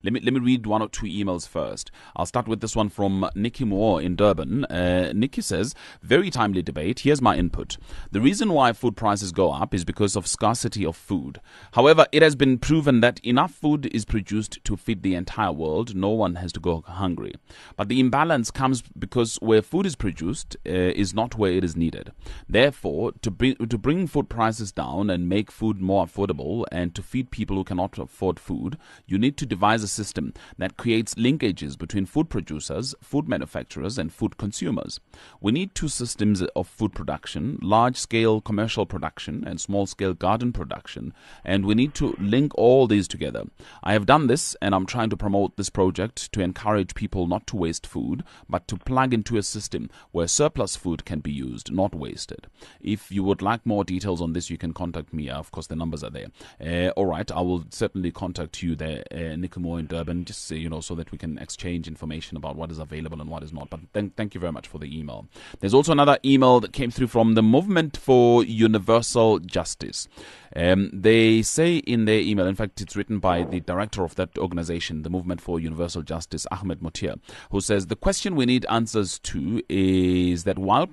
Let me read one or two emails first. I'll start with this one from Nikki Moore in Durban. Nikki says, very timely debate. Here's my input. The reason why food prices go up is because of scarcity of food. However, it has been proven that enough food is produced to feed the entire world. No one has to go hungry. But the imbalance comes because where food is produced is not where it is needed. Therefore, to bring food prices down and make food more affordable and to feed people who cannot afford food, you need to devise a system that creates linkages between food producers, food manufacturers, and food consumers. We need two systems of food production, large-scale commercial production and small-scale garden production, and we need to link all these together. I have done this, and I'm trying to promote this project to encourage people not to waste food, but to plug into a system where surplus food can be used, not wasted. If you would like more details on this, you can contact me. Of course, the numbers are there. All right, I will certainly contact you there, Nicomo in Durban, just so that we can exchange information about what is available and what is not. But thank you very much for the email. There's also another email that came through from the Movement for Universal Justice. They say in their email, in fact, it's written by the director of that organization, the Movement for Universal Justice, Ahmed Motia, who says the question we need answers to is that while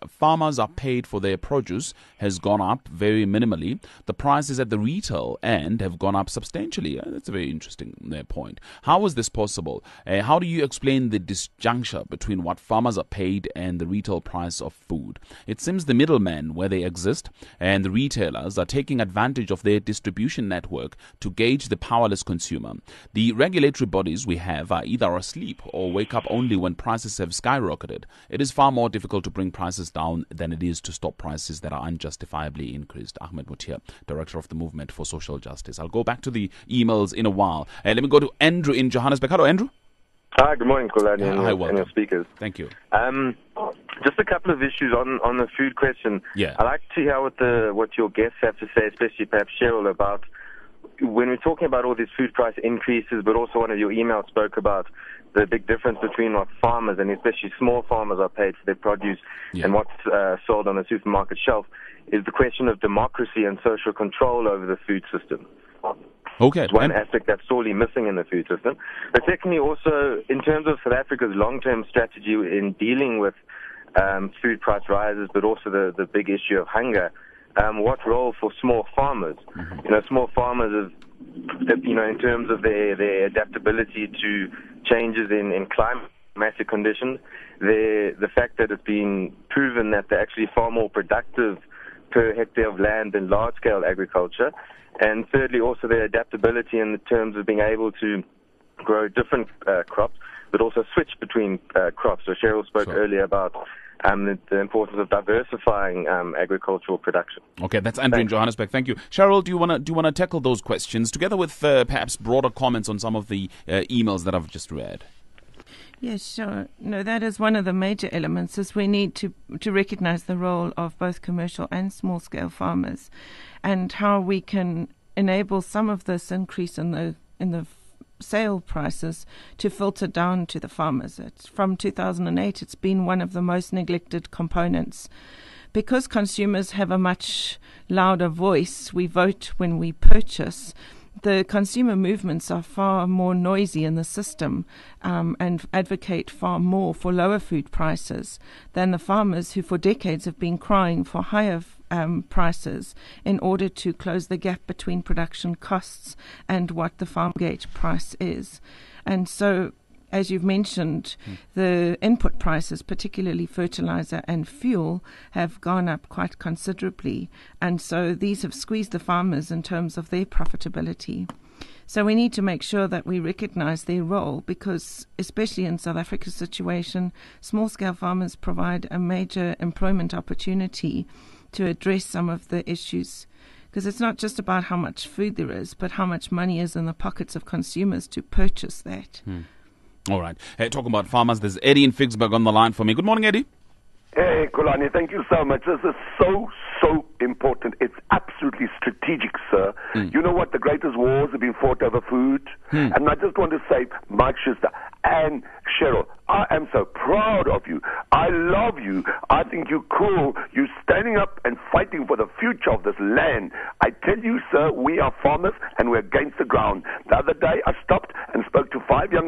farmers are paid for their produce has gone up very minimally, the prices at the retail end have gone up substantially. That's a very interesting point. How is this possible? How do you explain the disjuncture between what farmers are paid and the retail price of food? It seems the middlemen, where they exist, and the retailers are taking advantage of their distribution network to gauge the powerless consumer. The regulatory bodies we have are either asleep or wake up only when prices have skyrocketed. It is far more difficult to bring prices down than it is to stop prices that are unjustifiably increased. Ahmed Mutia, Director of the Movement for Social Justice. I'll go back to the emails in a while. Let me go to Andrew in Johannesburg. Hello, Andrew. Hi, good morning, Kolani, and your speakers. Thank you. Just a couple of issues on the food question. Yeah. I'd like to hear what your guests have to say, especially perhaps Cheryl, about when we're talking about all these food price increases, but also one of your emails spoke about the big difference between what farmers, and especially small farmers, are paid for their produce and what's sold on a supermarket shelf, is the question of democracy and social control over the food system. Okay. It's one aspect that's sorely missing in the food system. But secondly, also, in terms of South Africa's long-term strategy in dealing with food price rises, but also the big issue of hunger, what role for small farmers? Small farmers in terms of their adaptability to changes in climatic conditions, the fact that it's been proven that they're actually far more productive per hectare of land than large-scale agriculture. And thirdly, also their adaptability in terms of being able to grow different crops, but also switch between crops. So Cheryl spoke earlier about the importance of diversifying agricultural production. Okay, that's Andrew in Johannesburg. Thank you. Cheryl, do you want to tackle those questions together with perhaps broader comments on some of the emails that I've just read? Yes, sure. No, that is one of the major elements, is we need to recognize the role of both commercial and small-scale farmers, and how we can enable some of this increase in the sale prices to filter down to the farmers. From 2008, it's been one of the most neglected components. Because consumers have a much louder voice, we vote when we purchase, the consumer movements are far more noisy in the system and advocate far more for lower food prices than the farmers who for decades have been crying for higher prices in order to close the gap between production costs and what the farm gate price is. And so, as you've mentioned, the input prices, particularly fertiliser and fuel, have gone up quite considerably. And so these have squeezed the farmers in terms of their profitability. So we need to make sure that we recognise their role, because especially in South Africa's situation, small-scale farmers provide a major employment opportunity to address some of the issues. Because it's not just about how much food there is, but how much money is in the pockets of consumers to purchase that. All right. Hey, talking about farmers, there's Eddie in Ficksburg on the line for me. Good morning, Eddie. Hey, Kulani, thank you so much. This is so important. It's absolutely strategic, sir. You know what? The greatest wars have been fought over food. And I just want to say, Mike Schuster and Cheryl, I am so proud of you. I love you. I think you're cool. You're standing up and fighting for the future of this land. I tell you, sir, we are farmers and we're against the ground. The other day I stopped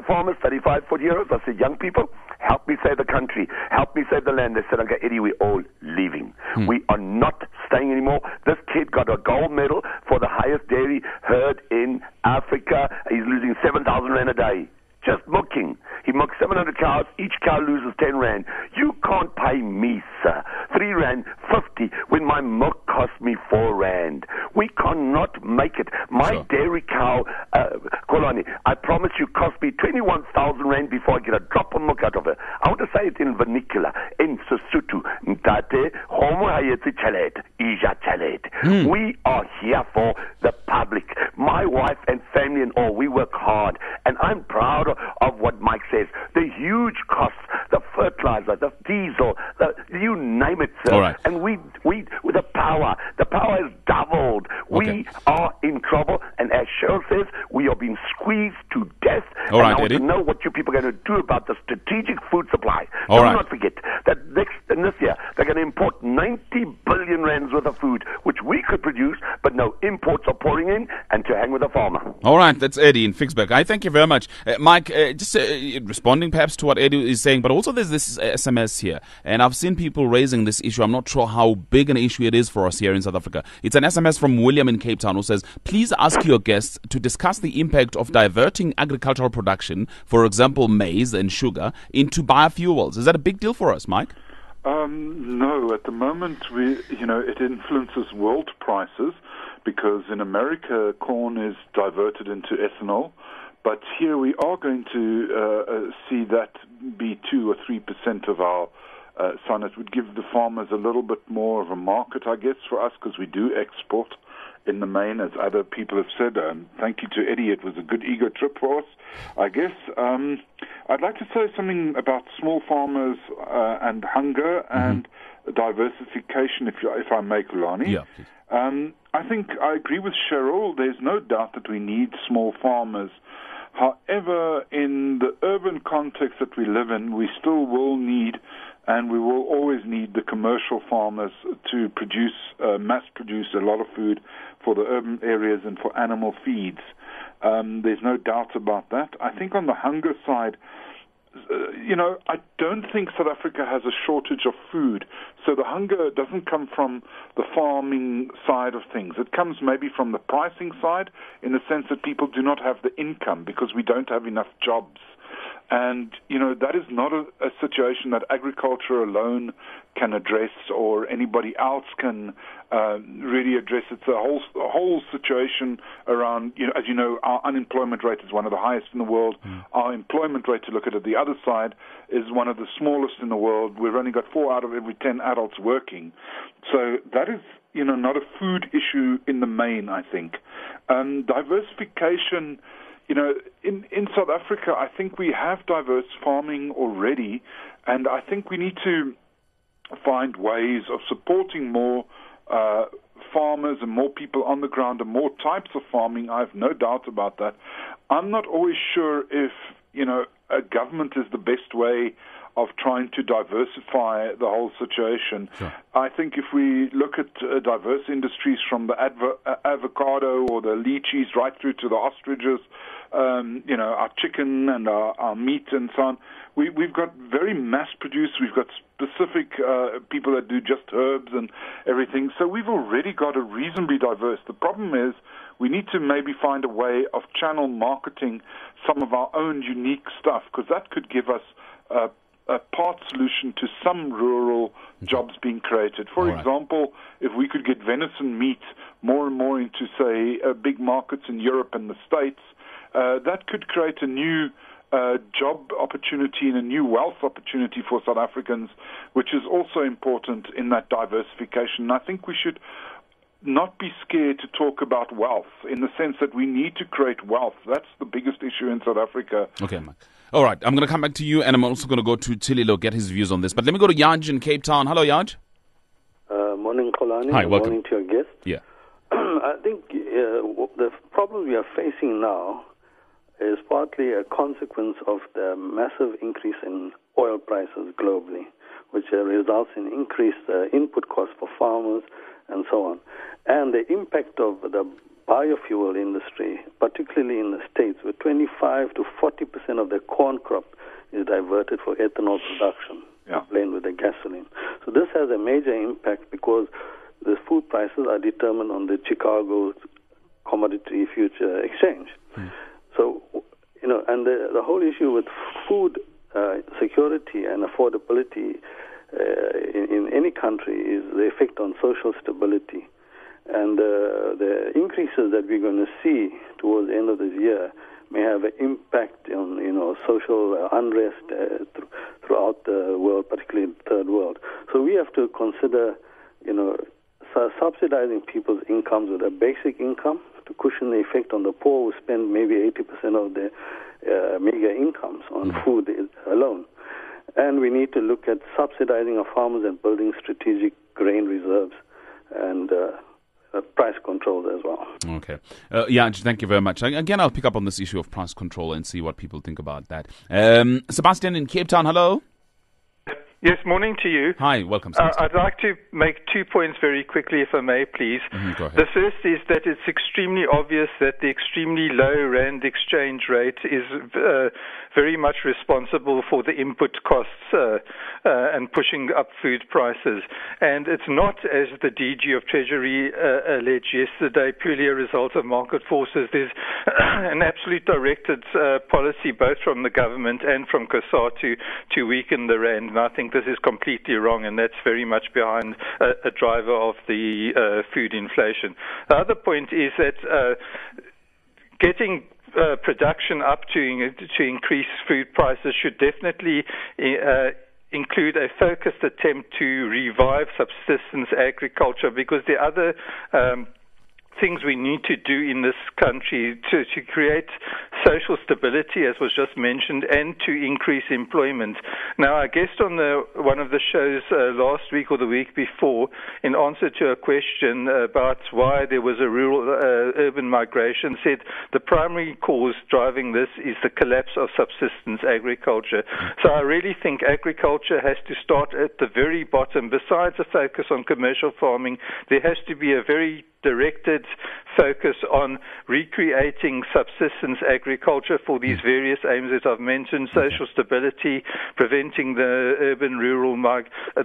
farmers, 35, 40 euros. I said, young people, help me save the country. Help me save the land. They said, okay, Eddie, we're all leaving. We are not staying anymore. This kid got a gold medal for the highest dairy herd in Africa. He's losing 7,000 rand a day. Just milking. He milks 700 cows. Each cow loses 10 rand. You can't pay me, sir, 3 rand 50 when my milk costs me 4 rand. We cannot make it. My dairy cow, Kolani, I promise you, cost me 21,000 rand before I get a drop of milk out of her. I want to say it in vernacular, in Sesotho. Ntate, homo hayetse chalet, ija chalet. We are here for the public. My wife and family and all, we work hard. And I'm proud of what Mike says. The huge costs, the fertilizer, the diesel, you name it, sir. All right. And we with the power is doubled. Okay. We are in trouble, and as Cheryl says, we are being squeezed to death. All right, I want Eddie. to know what you people are going to do about the strategic food supply. All Do right. not forget that this year they're going to import 90 billion rands worth of food, which we could produce, but no, imports are pouring in, and to hang with the farmer. All right, that's Eddie in Fixburg. I thank you very much. Mike, just responding perhaps to what Eddie is saying, but also there's this SMS here, and I've seen people raising this issue. I'm not sure how big an issue it is for us here in South Africa. It's an SMS from William in Cape Town who says, please ask your guests to discuss the impact of diverting agricultural production, for example, maize and sugar, into biofuels. Is that a big deal for us, Mike? No, at the moment, it influences world prices because in America, corn is diverted into ethanol. But here we are going to see that be 2 or 3% of our son. It would give the farmers a little bit more of a market, I guess, for us because we do export in the main, as other people have said. Thank you to Eddie. It was a good ego trip for us, I guess. I'd like to say something about small farmers and hunger and diversification, if I may, Kulani. Yeah, please. I think I agree with Cheryl. There's no doubt that we need small farmers. However, in the urban context that we live in, we still will need, and we will always need, the commercial farmers to produce, mass produce a lot of food for the urban areas and for animal feeds. There's no doubt about that. I think on the hunger side, I don't think South Africa has a shortage of food. So the hunger doesn't come from the farming side of things. It comes maybe from the pricing side in the sense that people do not have the income because we don't have enough jobs. And, that is not a situation that agriculture alone can address or anybody else can really address. It's a whole situation around, as you know, our unemployment rate is one of the highest in the world. Our employment rate, to look at it the other side, is one of the smallest in the world. We've only got 4 out of every 10 adults working. So that is, not a food issue in the main, I think. Diversification, in South Africa, I think we have diverse farming already, and I think we need to find ways of supporting more farmers and more people on the ground and more types of farming. I have no doubt about that. I'm not always sure if, a government is the best way of trying to diversify the whole situation. Sure. I think if we look at diverse industries from the avocado or the lychees right through to the ostriches, our chicken and our meat and so on, we've got very mass-produced. We've got specific people that do just herbs and everything. So we've already got a reasonably diverse. The problem is we need to maybe find a way of channel marketing some of our own unique stuff, because that could give us a part solution to some rural jobs being created. For example, if we could get venison meat more and more into, say, big markets in Europe and the States, that could create a new job opportunity and a new wealth opportunity for South Africans, which is also important in that diversification. And I think we should not be scared to talk about wealth in the sense that we need to create wealth. That's the biggest issue in South Africa. Okay, Mike. All right, I'm going to come back to you, and I'm also going to go to Tililo, get his views on this. But let me go to Yaj in Cape Town. Hello, Yaj. Morning, Kolani. Hi, welcome. Morning to your guest. Yeah. I think the problem we are facing now is partly a consequence of the massive increase in oil prices globally, which results in increased input costs for farmers and so on. And the impact of the biofuel industry, particularly in the States, where 25 to 40% of their corn crop is diverted for ethanol production, blend with the gasoline. So this has a major impact because the food prices are determined on the Chicago Commodity Future Exchange. So, and the whole issue with food security and affordability in any country is the effect on social stability. And the increases that we're going to see towards the end of this year may have an impact on, social unrest throughout the world, particularly in the third world. So we have to consider, subsidizing people's incomes with a basic income to cushion the effect on the poor who spend maybe 80% of their meager incomes on food alone. And we need to look at subsidizing our farmers and building strategic grain reserves and price controls as well. Okay. Thank you very much. Again, I'll pick up on this issue of price control and see what people think about that. Sebastian in Cape Town, hello. Yes, morning to you. Hi, welcome. I'd like to make 2 points very quickly, if I may, please. Go ahead. The first is that it's extremely obvious that the extremely low rand exchange rate is very much responsible for the input costs and pushing up food prices. And it's not, as the DG of Treasury alleged yesterday, purely a result of market forces. There's an absolute directed policy both from the government and from COSAR to weaken the rand. And I think this is completely wrong, and that's very much behind a driver of the food inflation. The other point is that getting production up to increase food prices should definitely include a focused attempt to revive subsistence agriculture, because the other things we need to do in this country to create social stability, as was just mentioned, and to increase employment. Now, I guessed on one of the shows last week or the week before, in answer to a question about why there was a rural-urban migration, said the primary cause driving this is the collapse of subsistence agriculture. So I really think agriculture has to start at the very bottom. Besides a focus on commercial farming, there has to be a very directed focus on recreating subsistence agriculture for these various aims that I've mentioned: social stability, preventing the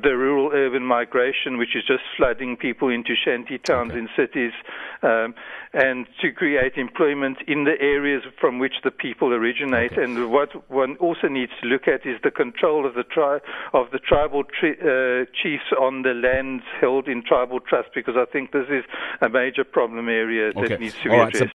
rural-urban migration, which is just flooding people into shanty towns in cities, and to create employment in the areas from which the people originate. And what one also needs to look at is the control of the tribal chiefs on the lands held in tribal trust, because I think this is a major problem area that needs to be addressed.